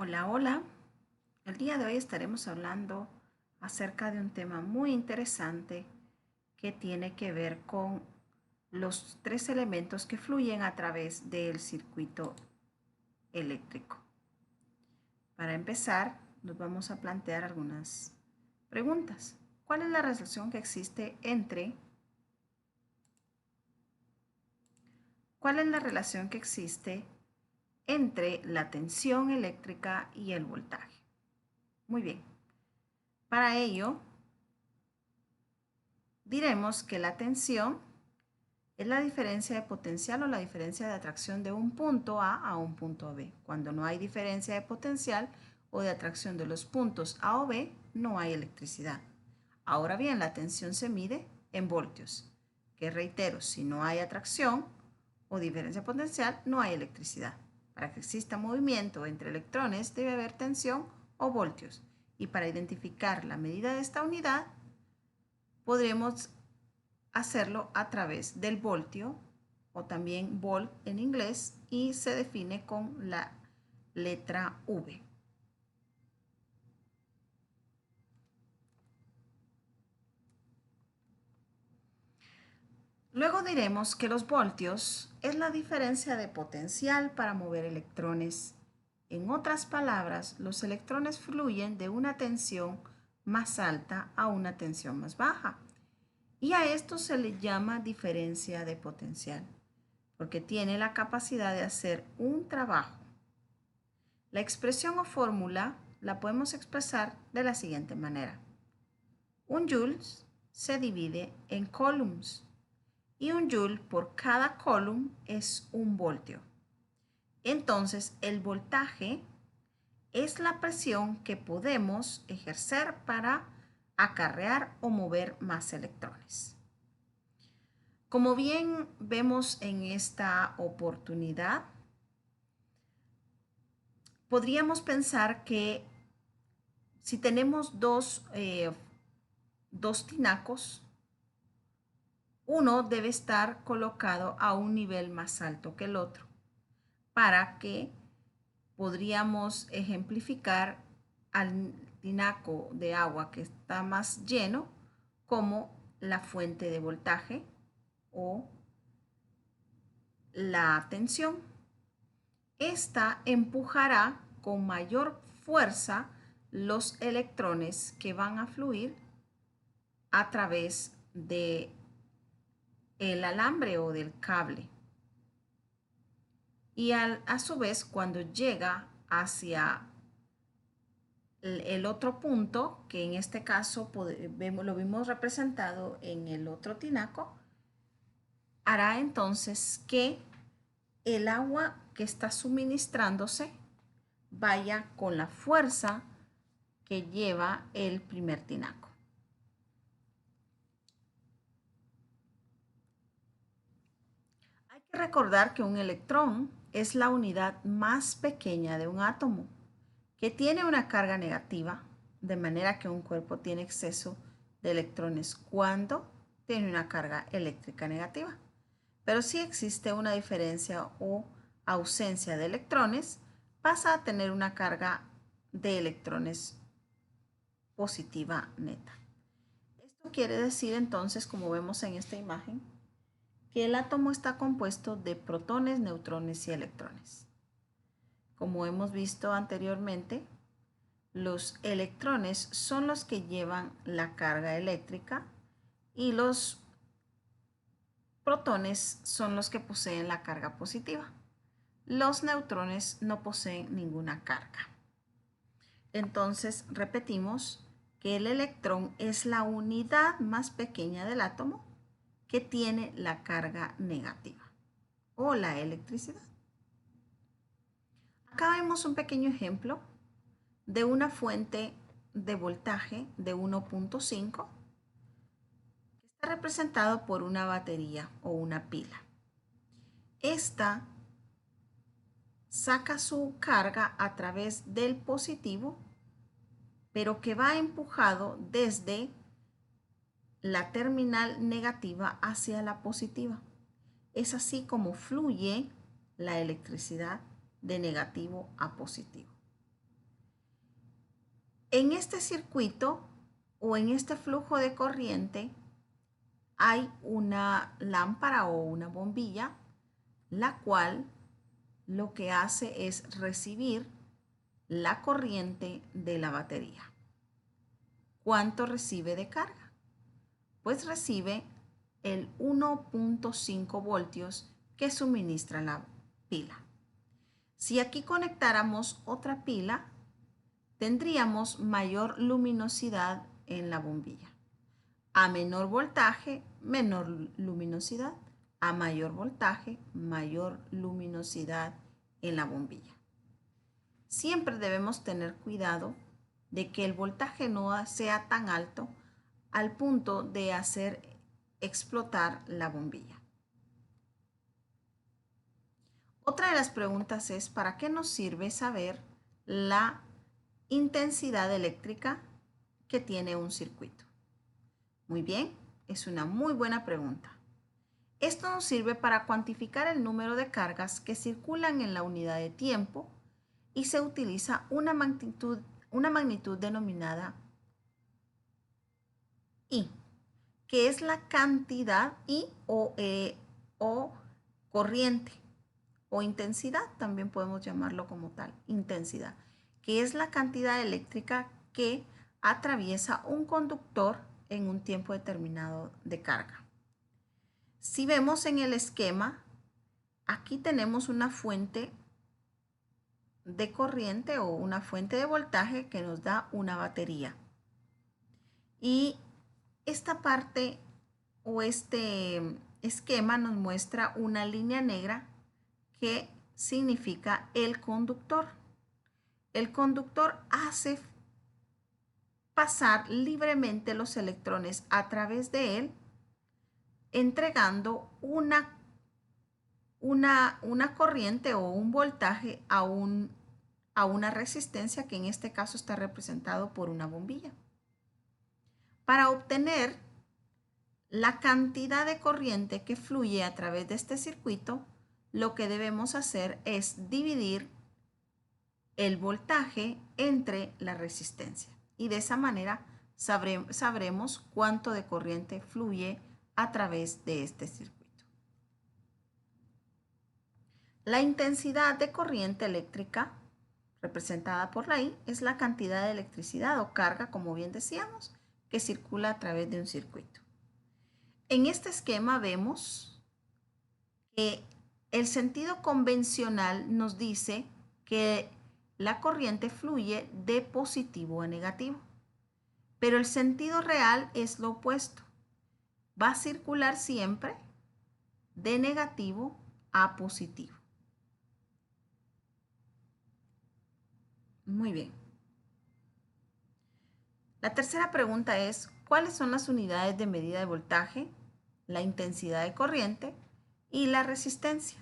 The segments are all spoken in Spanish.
Hola, hola. El día de hoy estaremos hablando acerca de un tema muy interesante que tiene que ver con los tres elementos que fluyen a través del circuito eléctrico. Para empezar, nos vamos a plantear algunas preguntas. ¿Cuál es la relación que existe entre la tensión eléctrica y el voltaje? Muy bien. Para ello, diremos que la tensión es la diferencia de potencial o la diferencia de atracción de un punto A a un punto B. Cuando no hay diferencia de potencial o de atracción de los puntos A o B, no hay electricidad. Ahora bien, la tensión se mide en voltios, que reitero, si no hay atracción o diferencia potencial, no hay electricidad. Para que exista movimiento entre electrones debe haber tensión o voltios. Y para identificar la medida de esta unidad, podremos hacerlo a través del voltio o también volt en inglés y se define con la letra V. Luego diremos que los voltios es la diferencia de potencial para mover electrones. En otras palabras, los electrones fluyen de una tensión más alta a una tensión más baja. Y a esto se le llama diferencia de potencial, porque tiene la capacidad de hacer un trabajo. La expresión o fórmula la podemos expresar de la siguiente manera. Un joule se divide en coulombs y un joule por cada coulomb es un voltio. Entonces, el voltaje es la presión que podemos ejercer para acarrear o mover más electrones. Como bien vemos en esta oportunidad, podríamos pensar que si tenemos dos tinacos, uno debe estar colocado a un nivel más alto que el otro para que podríamos ejemplificar al tinaco de agua que está más lleno como la fuente de voltaje o la tensión. Esta empujará con mayor fuerza los electrones que van a fluir a través de el alambre o del cable. Y a su vez, cuando llega hacia el otro punto, que en este caso lo vimos representado en el otro tinaco, hará entonces que el agua que está suministrándose vaya con la fuerza que lleva el primer tinaco. Hay que recordar que un electrón es la unidad más pequeña de un átomo, que tiene una carga negativa, de manera que un cuerpo tiene exceso de electrones cuando tiene una carga eléctrica negativa. Pero si existe una diferencia o ausencia de electrones, pasa a tener una carga de electrones positiva neta. Esto quiere decir entonces, como vemos en esta imagen, que el átomo está compuesto de protones, neutrones y electrones. Como hemos visto anteriormente, los electrones son los que llevan la carga eléctrica y los protones son los que poseen la carga positiva. Los neutrones no poseen ninguna carga. Entonces, repetimos que el electrón es la unidad más pequeña del átomo que tiene la carga negativa o la electricidad. Acá vemos un pequeño ejemplo de una fuente de voltaje de 1.5 que está representado por una batería o una pila. Esta saca su carga a través del positivo, pero que va empujado desde la terminal negativa hacia la positiva. Es así como fluye la electricidad de negativo a positivo. En este circuito o en este flujo de corriente hay una lámpara o una bombilla, la cual lo que hace es recibir la corriente de la batería. ¿Cuánto recibe de carga? Pues recibe el 1.5 voltios que suministra la pila. Si aquí conectáramos otra pila, tendríamos mayor luminosidad en la bombilla. A menor voltaje, menor luminosidad. A mayor voltaje, mayor luminosidad en la bombilla. Siempre debemos tener cuidado de que el voltaje no sea tan alto al punto de hacer explotar la bombilla. Otra de las preguntas es, ¿para qué nos sirve saber la intensidad eléctrica que tiene un circuito? Muy bien, es una muy buena pregunta. Esto nos sirve para cuantificar el número de cargas que circulan en la unidad de tiempo y se utiliza una magnitud denominada I, que es la cantidad I o corriente o intensidad, también podemos llamarlo como tal, intensidad, que es la cantidad eléctrica que atraviesa un conductor en un tiempo determinado de carga. Si vemos en el esquema, aquí tenemos una fuente de corriente o una fuente de voltaje que nos da una batería. Y esta parte o este esquema nos muestra una línea negra que significa el conductor. El conductor hace pasar libremente los electrones a través de él, entregando una corriente o un voltaje a una resistencia que en este caso está representado por una bombilla. Para obtener la cantidad de corriente que fluye a través de este circuito, lo que debemos hacer es dividir el voltaje entre la resistencia. Y de esa manera sabremos cuánto de corriente fluye a través de este circuito. La intensidad de corriente eléctrica, representada por la I, es la cantidad de electricidad o carga, como bien decíamos, que circula a través de un circuito. En este esquema vemos que el sentido convencional nos dice que la corriente fluye de positivo a negativo, pero el sentido real es lo opuesto. Va a circular siempre de negativo a positivo. Muy bien. La tercera pregunta es, ¿cuáles son las unidades de medida de voltaje, la intensidad de corriente y la resistencia?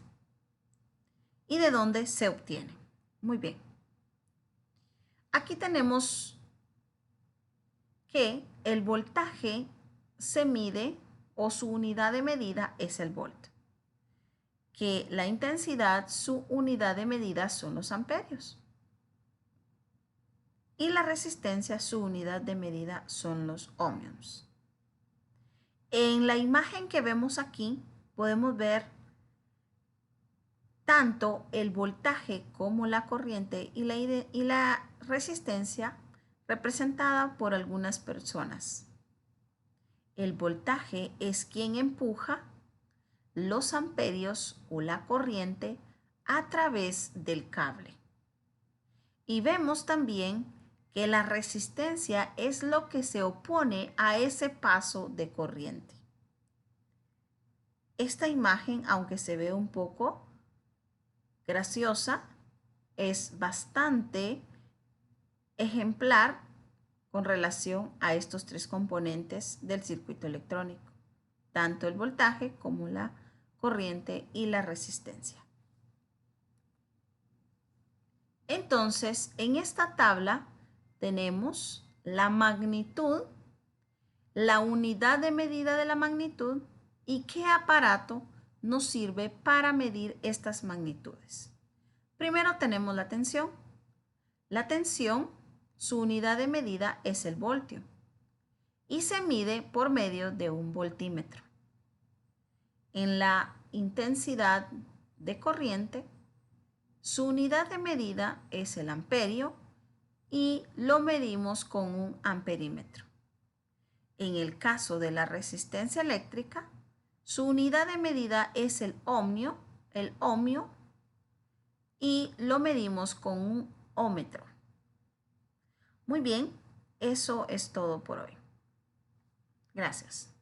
¿Y de dónde se obtiene? Muy bien. Aquí tenemos que el voltaje se mide o su unidad de medida es el volt. Que la intensidad, su unidad de medida son los amperios. Y la resistencia, su unidad de medida son los ohmios. En la imagen que vemos aquí podemos ver tanto el voltaje como la corriente y la resistencia representada por algunas personas. El voltaje es quien empuja los amperios o la corriente a través del cable. Y vemos también que la resistencia es lo que se opone a ese paso de corriente. Esta imagen, aunque se ve un poco graciosa, es bastante ejemplar con relación a estos tres componentes del circuito electrónico, tanto el voltaje como la corriente y la resistencia. Entonces, en esta tabla tenemos la magnitud, la unidad de medida de la magnitud y qué aparato nos sirve para medir estas magnitudes. Primero tenemos la tensión. La tensión Su unidad de medida es el voltio y se mide por medio de un voltímetro. En la intensidad de corriente, su unidad de medida es el amperio y lo medimos con un amperímetro. En el caso de la resistencia eléctrica, su unidad de medida es el ohmio y lo medimos con un ómetro. Muy bien, eso es todo por hoy. Gracias.